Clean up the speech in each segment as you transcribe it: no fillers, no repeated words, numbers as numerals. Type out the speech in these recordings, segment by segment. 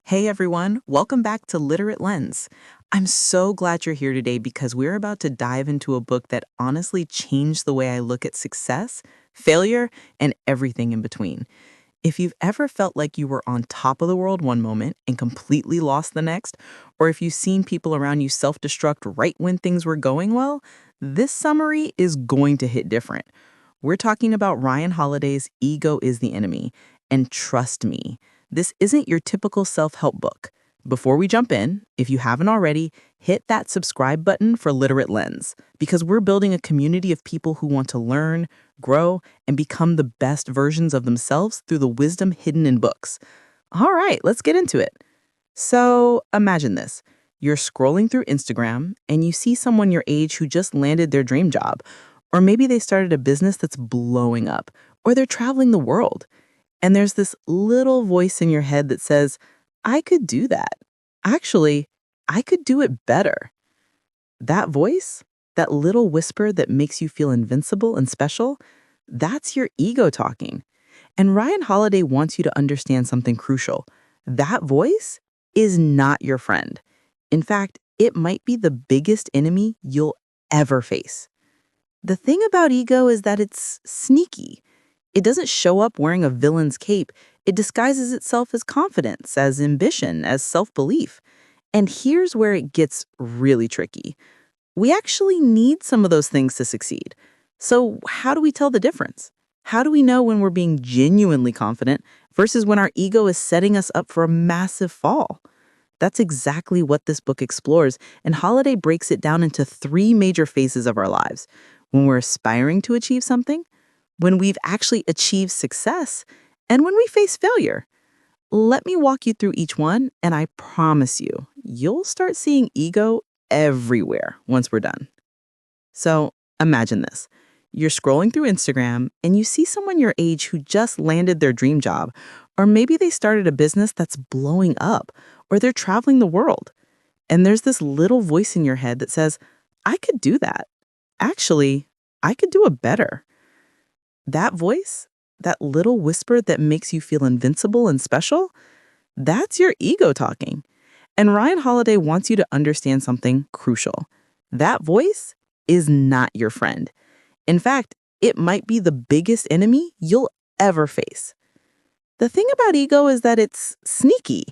Hey everyone, welcome back to Literate Lens. I'm so glad you're here today because we're about to dive into a book that honestly changed the way I look at success, failure, and everything in between. If you've ever felt like you were on top of the world one moment and completely lost the next, or if you've seen people around you self destruct right when things were going well, this summary is going to hit different. We're talking about Ryan Holiday's Ego is the Enemy. And trust me, this isn't your typical self help book. Before we jump in, if you haven't already, hit that subscribe button for Literate Lens because we're building a community of people who want to learn, grow, and become the best versions of themselves through the wisdom hidden in books. All right, let's get into it. So imagine this. You're scrolling through Instagram and you see someone your age who just landed their dream job. Or maybe they started a business that's blowing up, or they're traveling the world. And there's this little voice in your head that says, I could do that. Actually, I could do it better. That voice, that little whisper that makes you feel invincible and special, that's your ego talking. And Ryan Holiday wants you to understand something crucial. That voice is not your friend. In fact, it might be the biggest enemy you'll ever face. The thing about ego is that it's sneaky. It doesn't show up wearing a villain's cape. It disguises itself as confidence, as ambition, as self-belief. And here's where it gets really tricky. We actually need some of those things to succeed. So how do we tell the difference? How do we know when we're being genuinely confident versus when our ego is setting us up for a massive fall? That's exactly what this book explores, and Holiday breaks it down into three major phases of our lives. When we're aspiring to achieve something, when we've actually achieved success, and when we face failure. Let me walk you through each one, and I promise you, you'll start seeing ego everywhere once we're done. So imagine this. You're scrolling through Instagram and you see someone your age who just landed their dream job, or maybe they started a business that's blowing up, or they're traveling the world. And there's this little voice in your head that says, I could do that. Actually, I could do it better. That voice, that little whisper that makes you feel invincible and special, that's your ego talking. And Ryan Holiday wants you to understand something crucial. That voice is not your friend. In fact, it might be the biggest enemy you'll ever face. The thing about ego is that it's sneaky.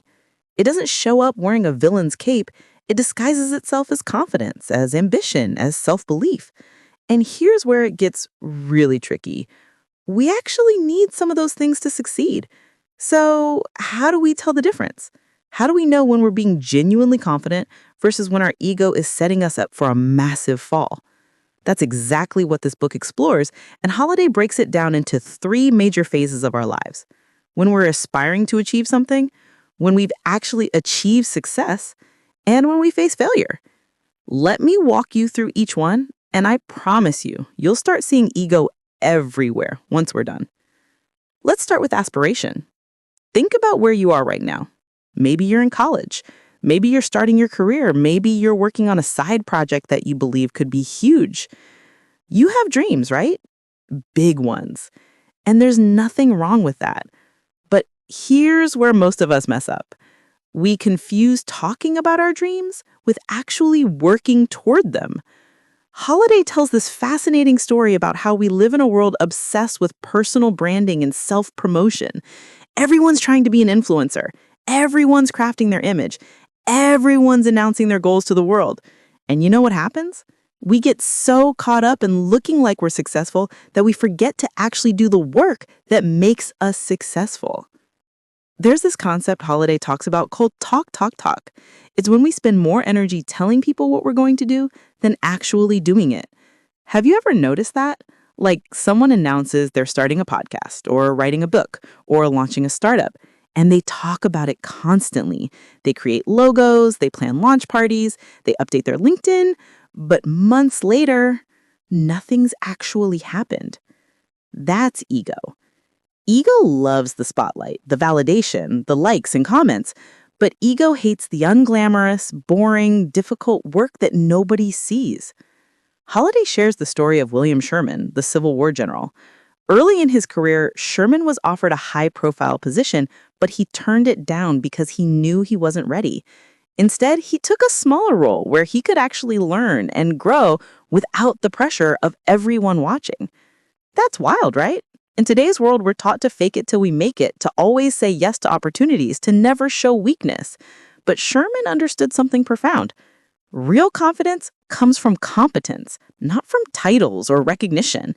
It doesn't show up wearing a villain's cape. It disguises itself as confidence, as ambition, as self-belief. And here's where it gets really tricky. We actually need some of those things to succeed. So how do we tell the difference? How do we know when we're being genuinely confident versus when our ego is setting us up for a massive fall? That's exactly what this book explores, and Holiday breaks it down into three major phases of our lives. When we're aspiring to achieve something, when we've actually achieved success, and when we face failure. Let me walk you through each one, and I promise you, you'll start seeing ego everywhere once we're done. Let's start with aspiration. Think about where you are right now. Maybe you're in college. Maybe you're starting your career. Maybe you're working on a side project that you believe could be huge. You have dreams, right? Big ones. And there's nothing wrong with that. But here's where most of us mess up. We confuse talking about our dreams with actually working toward them. Holiday tells this fascinating story about how we live in a world obsessed with personal branding and self-promotion. Everyone's trying to be an influencer. Everyone's crafting their image. Everyone's announcing their goals to the world. And you know what happens? We get so caught up in looking like we're successful that we forget to actually do the work that makes us successful. There's this concept Holiday talks about called talk, talk, talk. It's when we spend more energy telling people what we're going to do than actually doing it. Have you ever noticed that? Like someone announces they're starting a podcast or writing a book or launching a startup, and they talk about it constantly. They create logos, they plan launch parties, they update their LinkedIn, but months later, nothing's actually happened. That's ego. Ego loves the spotlight, the validation, the likes and comments, but ego hates the unglamorous, boring, difficult work that nobody sees. Holiday shares the story of William Sherman, the Civil War general. Early in his career, Sherman was offered a high-profile position, but he turned it down because he knew he wasn't ready. Instead, he took a smaller role where he could actually learn and grow without the pressure of everyone watching. That's wild, right? In today's world, we're taught to fake it till we make it, to always say yes to opportunities, to never show weakness. But Sherman understood something profound. Real confidence comes from competence, not from titles or recognition.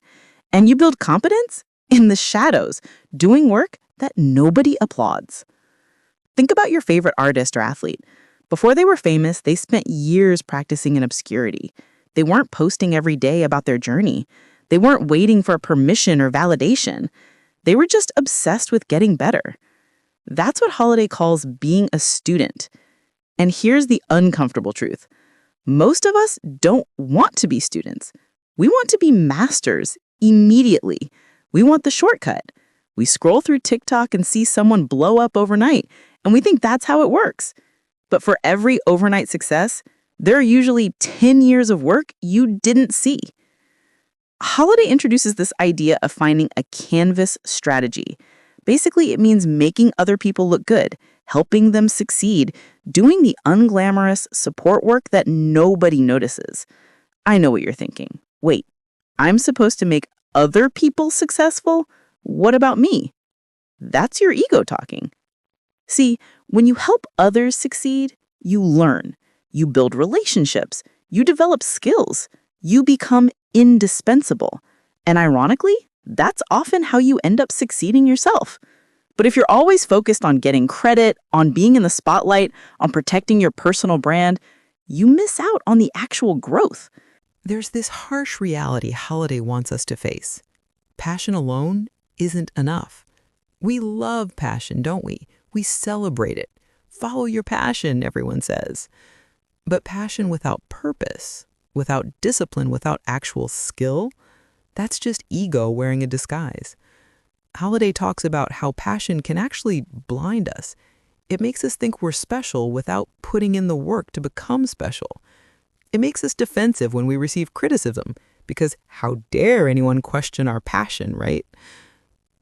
And you build competence in the shadows, doing work that nobody applauds. Think about your favorite artist or athlete. Before they were famous, they spent years practicing in obscurity. They weren't posting every day about their journey. They weren't waiting for permission or validation. They were just obsessed with getting better. That's what Holiday calls being a student. And here's the uncomfortable truth. Most of us don't want to be students. We want to be masters immediately. We want the shortcut. We scroll through TikTok and see someone blow up overnight, and we think that's how it works. But for every overnight success, there are usually 10 years of work you didn't see. Holiday introduces this idea of finding a canvas strategy. Basically, it means making other people look good, helping them succeed, doing the unglamorous support work that nobody notices. I know what you're thinking. Wait, I'm supposed to make other people successful? What about me? That's your ego talking. See, when you help others succeed, you learn, you build relationships, you develop skills, you become indispensable. And ironically, that's often how you end up succeeding yourself. But if you're always focused on getting credit, on being in the spotlight, on protecting your personal brand, you miss out on the actual growth. There's this harsh reality Holiday wants us to face. Passion alone isn't enough. We love passion, don't we? We celebrate it. Follow your passion, everyone says. But passion without purpose, without discipline, without actual skill, that's just ego wearing a disguise. Holiday talks about how passion can actually blind us. It makes us think we're special without putting in the work to become special. It makes us defensive when we receive criticism, because how dare anyone question our passion, right?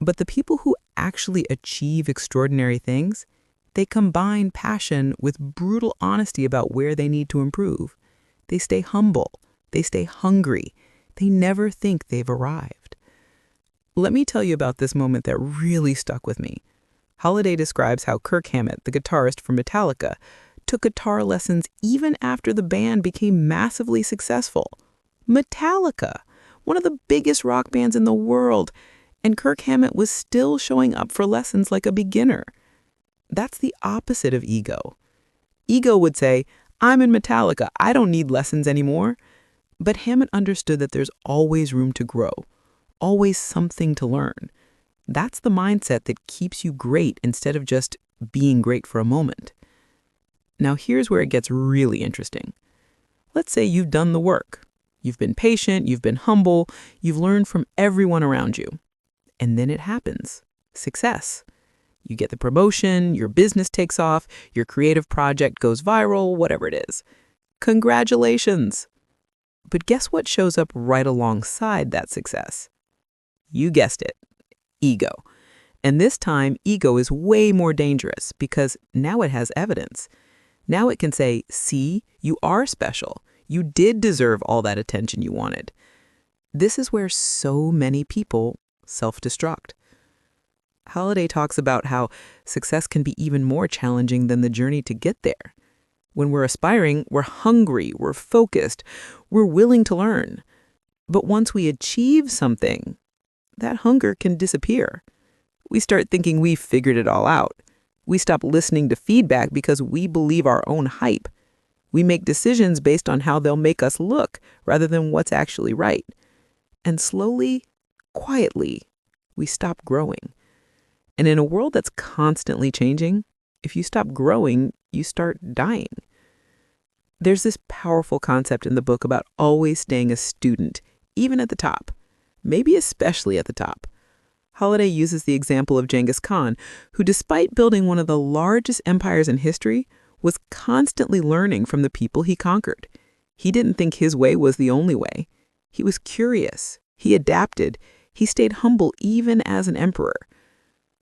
But the people who actually achieve extraordinary things, they combine passion with brutal honesty about where they need to improve. They stay humble. They stay hungry. They never think they've arrived. Let me tell you about this moment that really stuck with me. Holiday describes how Kirk Hammett, the guitarist for Metallica, took guitar lessons even after the band became massively successful. Metallica, one of the biggest rock bands in the world, and Kirk Hammett was still showing up for lessons like a beginner. That's the opposite of ego. Ego would say, I'm in Metallica, I don't need lessons anymore. But Hammett understood that there's always room to grow, always something to learn. That's the mindset that keeps you great instead of just being great for a moment. Now here's where it gets really interesting. Let's say you've done the work. You've been patient, you've been humble, you've learned from everyone around you. And then it happens. Success. You get the promotion, your business takes off, your creative project goes viral, whatever it is. Congratulations! But guess what shows up right alongside that success? You guessed it, ego. And this time, ego is way more dangerous because now it has evidence. Now it can say, see, you are special. You did deserve all that attention you wanted. This is where so many people self-destruct. Holiday talks about how success can be even more challenging than the journey to get there. When we're aspiring, we're hungry, we're focused, we're willing to learn. But once we achieve something, that hunger can disappear. We start thinking we've figured it all out. We stop listening to feedback because we believe our own hype. We make decisions based on how they'll make us look rather than what's actually right. And slowly, quietly, we stop growing. And in a world that's constantly changing, if you stop growing, you start dying. There's this powerful concept in the book about always staying a student, even at the top, maybe especially at the top. Holiday uses the example of Genghis Khan, who despite building one of the largest empires in history, was constantly learning from the people he conquered. He didn't think his way was the only way. He was curious. He adapted. He stayed humble even as an emperor.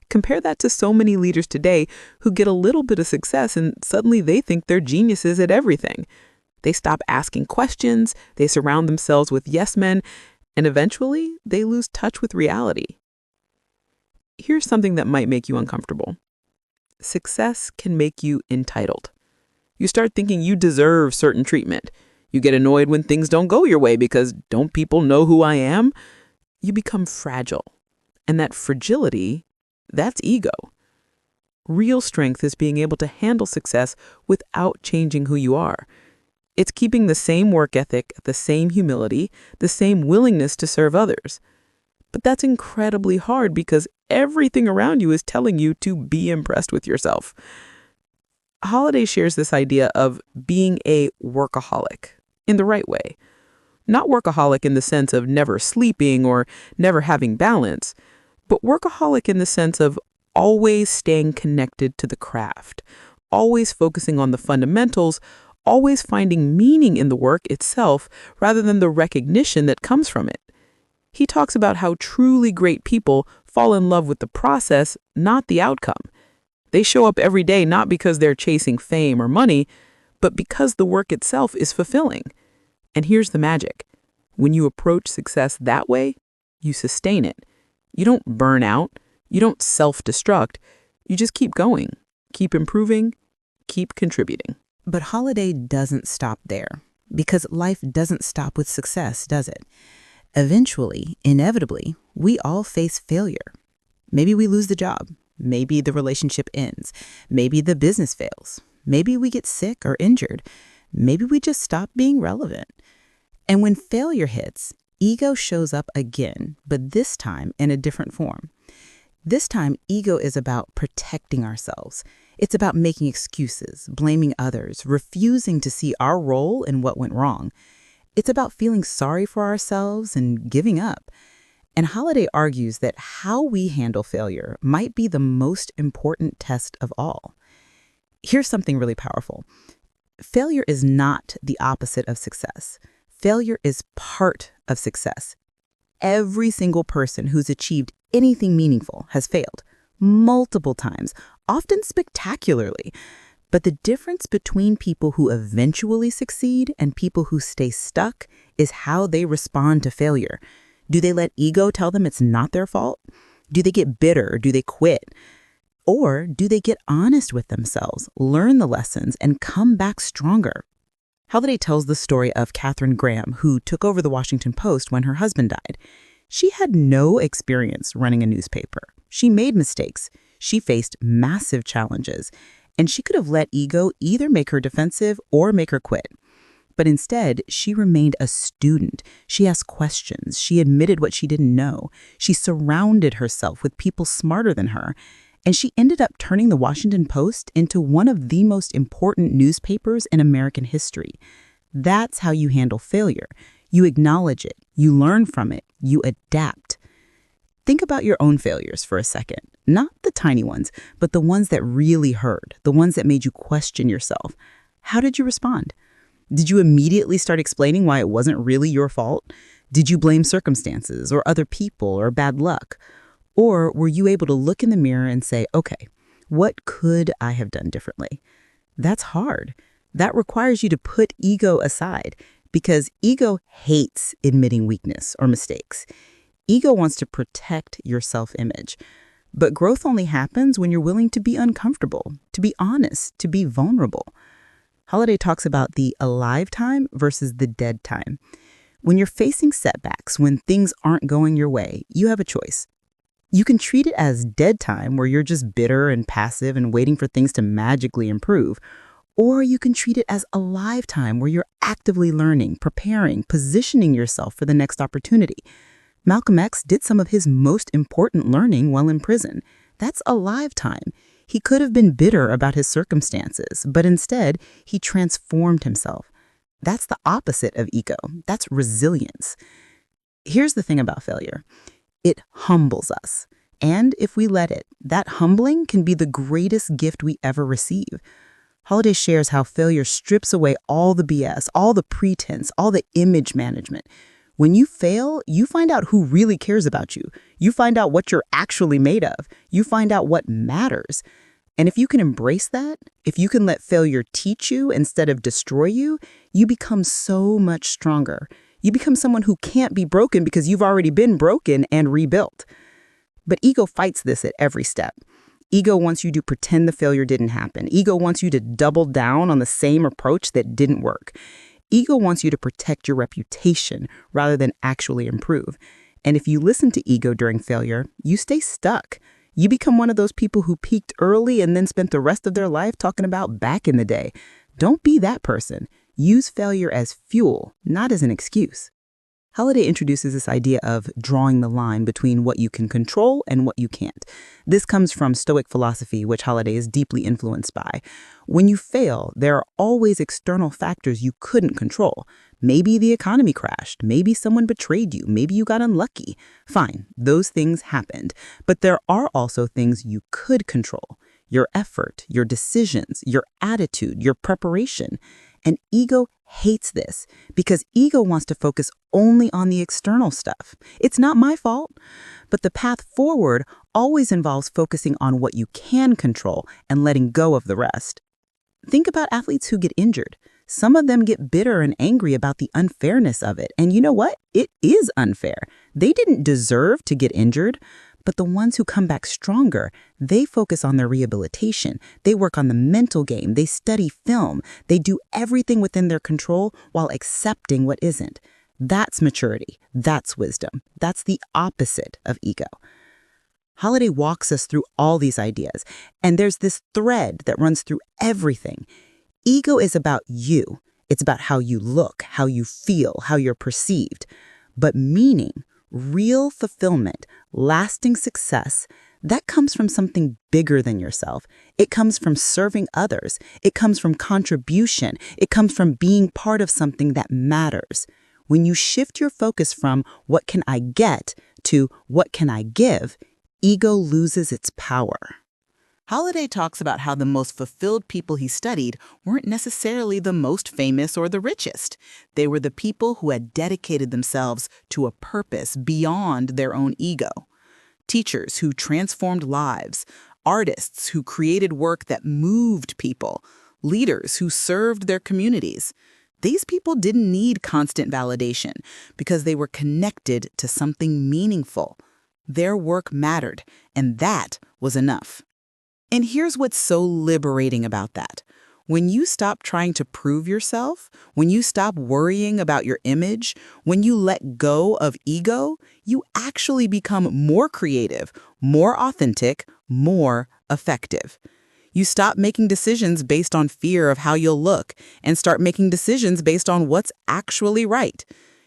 Compare that to so many leaders today who get a little bit of success and suddenly they think they're geniuses at everything. They stop asking questions, they surround themselves with yes men, and eventually they lose touch with reality. Here's something that might make you uncomfortable. Success can make you entitled. You start thinking you deserve certain treatment. You get annoyed when things don't go your way because don't people know who I am? You become fragile. And that fragility, that's ego. Real strength is being able to handle success without changing who you are. It's keeping the same work ethic, the same humility, the same willingness to serve others. But that's incredibly hard because everything around you is telling you to be impressed with yourself. Holiday shares this idea of being a workaholic in the right way. Not workaholic in the sense of never sleeping or never having balance, but workaholic in the sense of always staying connected to the craft, always focusing on the fundamentals, always finding meaning in the work itself rather than the recognition that comes from it. He talks about how truly great people fall in love with the process, not the outcome. They show up every day not because they're chasing fame or money, but because the work itself is fulfilling. And here's the magic. When you approach success that way, you sustain it. You don't burn out. You don't self-destruct. You just keep going, keep improving, keep contributing. But Holiday doesn't stop there, because life doesn't stop with success, does it? Eventually, inevitably, we all face failure. Maybe we lose the job. Maybe the relationship ends. Maybe the business fails. Maybe we get sick or injured. Maybe we just stop being relevant. And when failure hits, ego shows up again, but this time in a different form. This time, ego is about protecting ourselves. It's about making excuses, blaming others, refusing to see our role in what went wrong. It's about feeling sorry for ourselves and giving up. And Holiday argues that how we handle failure might be the most important test of all. Here's something really powerful. Failure is not the opposite of success. Failure is part of success. Every single person who's achieved anything meaningful has failed multiple times, often spectacularly. But the difference between people who eventually succeed and people who stay stuck is how they respond to failure. Do they let ego tell them it's not their fault? Do they get bitter? Do they quit? Or do they get honest with themselves, learn the lessons, and come back stronger? Holiday tells the story of Katharine Graham, who took over the Washington Post when her husband died. She had no experience running a newspaper. She made mistakes. She faced massive challenges. And she could have let ego either make her defensive or make her quit. But instead, she remained a student. She asked questions. She admitted what she didn't know. She surrounded herself with people smarter than her. And she ended up turning the Washington Post into one of the most important newspapers in American history. That's how you handle failure. You acknowledge it. You learn from it. You adapt. Think about your own failures for a second. Not the tiny ones, but the ones that really hurt, the ones that made you question yourself. How did you respond? Did you immediately start explaining why it wasn't really your fault? Did you blame circumstances or other people or bad luck? Or were you able to look in the mirror and say, okay, what could I have done differently? That's hard. That requires you to put ego aside because ego hates admitting weakness or mistakes. Ego wants to protect your self-image. But growth only happens when you're willing to be uncomfortable, to be honest, to be vulnerable. Holiday talks about the alive time versus the dead time. When you're facing setbacks, when things aren't going your way, you have a choice. You can treat it as dead time, where you're just bitter and passive and waiting for things to magically improve. Or you can treat it as alive time, where you're actively learning, preparing, positioning yourself for the next opportunity. Malcolm X did some of his most important learning while in prison. That's alive time. He could have been bitter about his circumstances, but instead, he transformed himself. That's the opposite of ego. That's resilience. Here's the thing about failure. It humbles us. And if we let it, that humbling can be the greatest gift we ever receive. Holiday shares how failure strips away all the BS, all the pretense, all the image management. When you fail, you find out who really cares about you. You find out what you're actually made of. You find out what matters. And if you can embrace that, if you can let failure teach you instead of destroy you, you become so much stronger. You become someone who can't be broken because you've already been broken and rebuilt. But ego fights this at every step. Ego wants you to pretend the failure didn't happen. Ego wants you to double down on the same approach that didn't work. Ego wants you to protect your reputation rather than actually improve. And if you listen to ego during failure, you stay stuck. You become one of those people who peaked early and then spent the rest of their life talking about back in the day. Don't be that person. Use failure as fuel, not as an excuse. Holiday introduces this idea of drawing the line between what you can control and what you can't. This comes from Stoic philosophy, which Holiday is deeply influenced by. When you fail, there are always external factors you couldn't control. Maybe the economy crashed, maybe someone betrayed you, maybe you got unlucky. Fine, those things happened. But there are also things you could control. Your effort, your decisions, your attitude, your preparation. And ego hates this because ego wants to focus only on the external stuff. It's not my fault. But the path forward always involves focusing on what you can control and letting go of the rest. Think about athletes who get injured. Some of them get bitter and angry about the unfairness of it. And you know what? It is unfair. They didn't deserve to get injured. But the ones who come back stronger, they focus on their rehabilitation. They work on the mental game. They study film. They do everything within their control while accepting what isn't. That's maturity. That's wisdom. That's the opposite of ego. Holiday walks us through all these ideas, and there's this thread that runs through everything. Ego is about you. It's about how you look, how you feel, how you're perceived. But meaning, real fulfillment, lasting success, that comes from something bigger than yourself. It comes from serving others. It comes from contribution. It comes from being part of something that matters. When you shift your focus from what can I get to what can I give, ego loses its power. Holiday talks about how the most fulfilled people he studied weren't necessarily the most famous or the richest. They were the people who had dedicated themselves to a purpose beyond their own ego. Teachers who transformed lives, artists who created work that moved people, leaders who served their communities. These people didn't need constant validation because they were connected to something meaningful. Their work mattered, and that was enough. And here's what's so liberating about that. When you stop trying to prove yourself, when you stop worrying about your image, when you let go of ego, you actually become more creative, more authentic, more effective. You stop making decisions based on fear of how you'll look and start making decisions based on what's actually right.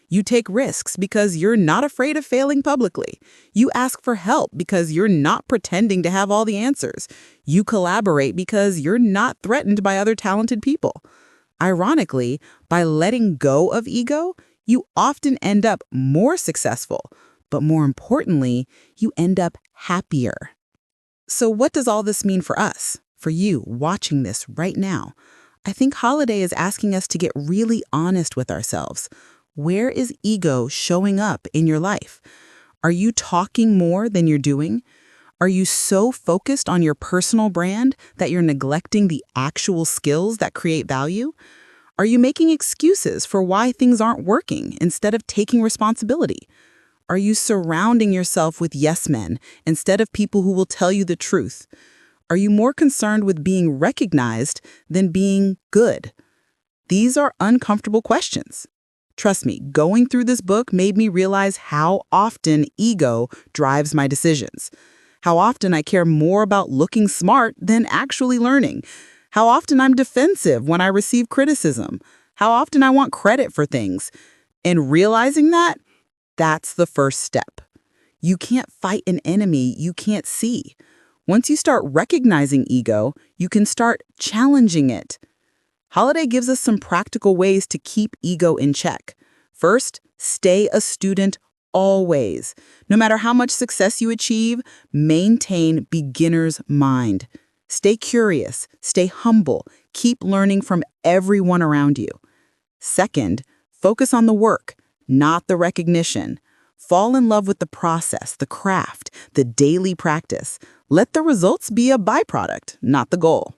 You take risks because you're not afraid of failing publicly. You ask for help because you're not pretending to have all the answers. You collaborate because you're not threatened by other talented people. Ironically, by letting go of ego, you often end up more successful, but more importantly, you end up happier. So what does all this mean for us, for you watching this right now? I think Holiday is asking us to get really honest with ourselves. Where is ego showing up in your life? Are you talking more than you're doing? Are you so focused on your personal brand that you're neglecting the actual skills that create value? Are you making excuses for why things aren't working instead of taking responsibility? Are you surrounding yourself with yes men instead of people who will tell you the truth? Are you more concerned with being recognized than being good? These are uncomfortable questions. Trust me, going through this book made me realize how often ego drives my decisions. How often I care more about looking smart than actually learning. How often I'm defensive when I receive criticism. How often I want credit for things. And realizing that, that's the first step. You can't fight an enemy you can't see. Once you start recognizing ego, you can start challenging it. Holiday gives us some practical ways to keep ego in check. First, stay a student always. No matter how much success you achieve, maintain beginner's mind. Stay curious, stay humble, keep learning from everyone around you. Second, focus on the work, not the recognition. Fall in love with the process, the craft, the daily practice. Let the results be a byproduct, not the goal.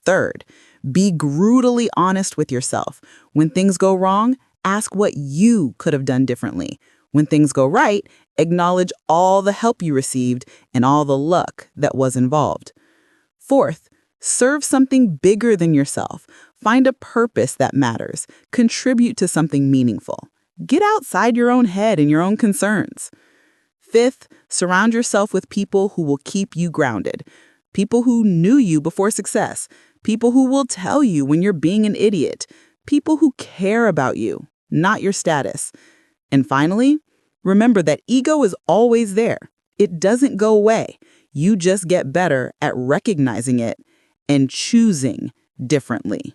Third, be brutally honest with yourself. When things go wrong, ask what you could have done differently. When things go right, acknowledge all the help you received and all the luck that was involved. Fourth, serve something bigger than yourself. Find a purpose that matters. Contribute to something meaningful. Get outside your own head and your own concerns. Fifth, surround yourself with people who will keep you grounded. People who knew you before success. People who will tell you when you're being an idiot. People who care about you, not your status. And finally, remember that ego is always there. It doesn't go away. You just get better at recognizing it and choosing differently.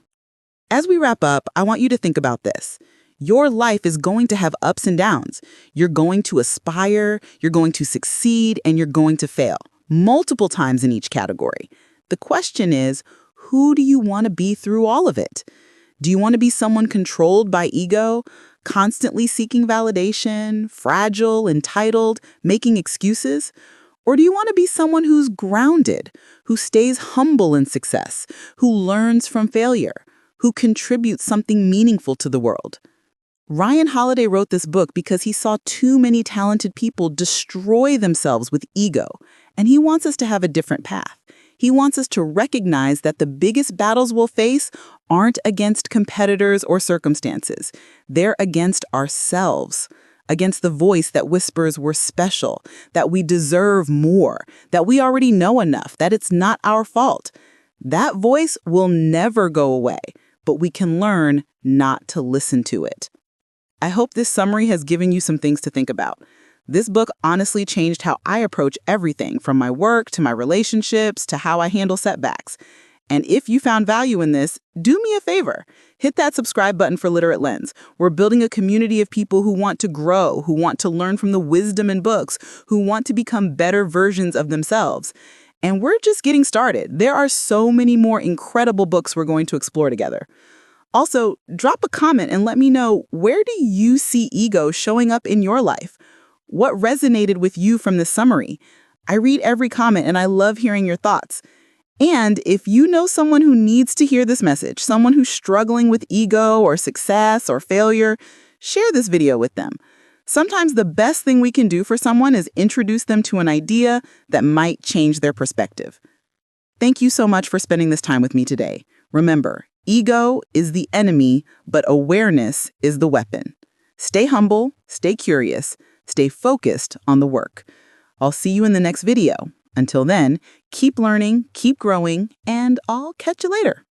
As we wrap up, I want you to think about this. Your life is going to have ups and downs. You're going to aspire, you're going to succeed, and you're going to fail, multiple times in each category. The question is, who do you want to be through all of it? Do you want to be someone controlled by ego, constantly seeking validation, fragile, entitled, making excuses? Or do you want to be someone who's grounded, who stays humble in success, who learns from failure, who contributes something meaningful to the world? Ryan Holiday wrote this book because he saw too many talented people destroy themselves with ego, and he wants us to have a different path. He wants us to recognize that the biggest battles we'll face aren't against competitors or circumstances. They're against ourselves, against the voice that whispers we're special, that we deserve more, that we already know enough, that it's not our fault. That voice will never go away, but we can learn not to listen to it. I hope this summary has given you some things to think about. This book honestly changed how I approach everything, from my work to my relationships to how I handle setbacks. And if you found value in this, do me a favor. Hit that subscribe button for Literate Lens. We're building a community of people who want to grow, who want to learn from the wisdom in books, who want to become better versions of themselves. And we're just getting started. There are so many more incredible books we're going to explore together. Also, drop a comment and let me know, where do you see ego showing up in your life? What resonated with you from this summary? I read every comment and I love hearing your thoughts. And if you know someone who needs to hear this message, someone who's struggling with ego or success or failure, share this video with them. Sometimes the best thing we can do for someone is introduce them to an idea that might change their perspective. Thank you so much for spending this time with me today. Remember, ego is the enemy, but awareness is the weapon. Stay humble, stay curious, stay focused on the work. I'll see you in the next video. Until then, keep learning, keep growing, and I'll catch you later.